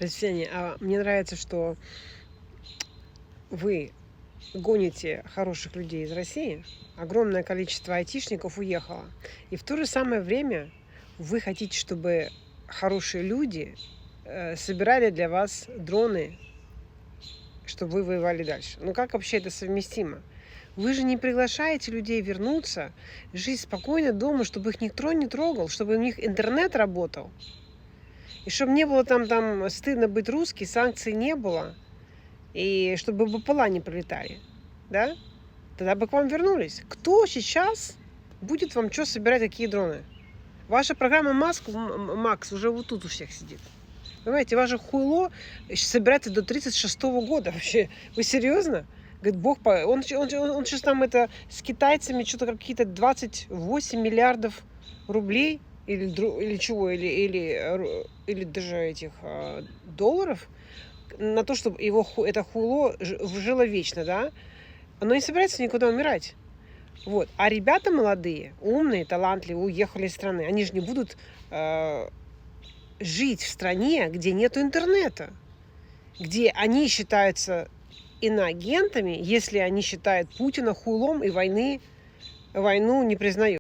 Россияне, а мне нравится, что вы гоните хороших людей из России, огромное количество айтишников уехало. И в то же самое время вы хотите, чтобы хорошие люди собирали для вас дроны, чтобы вы воевали дальше. Ну как вообще это совместимо? Вы же не приглашаете людей вернуться, жить спокойно дома, чтобы их никто не трогал, чтобы у них интернет работал. И чтобы не было там стыдно быть русский, санкций не было. И чтобы БПЛА не пролетали. Да? Тогда бы к вам вернулись. Кто сейчас будет вам что собирать, какие дроны? Ваша программа Макс уже вот тут у всех сидит. Понимаете, ваше хуйло собирается до 36-го года вообще. Вы серьезно? Говорит, Бог, он сейчас там это с китайцами что-то какие-то 28 миллиардов рублей или чего, или даже этих долларов на то, чтобы это хуйло жило вечно, да? Оно не собирается никуда умирать. Вот. А ребята молодые, умные, талантливые, уехали из страны. Они же не будут жить в стране, где нет интернета, где они считаются иноагентами, если они считают Путина хуйлом и войну не признают.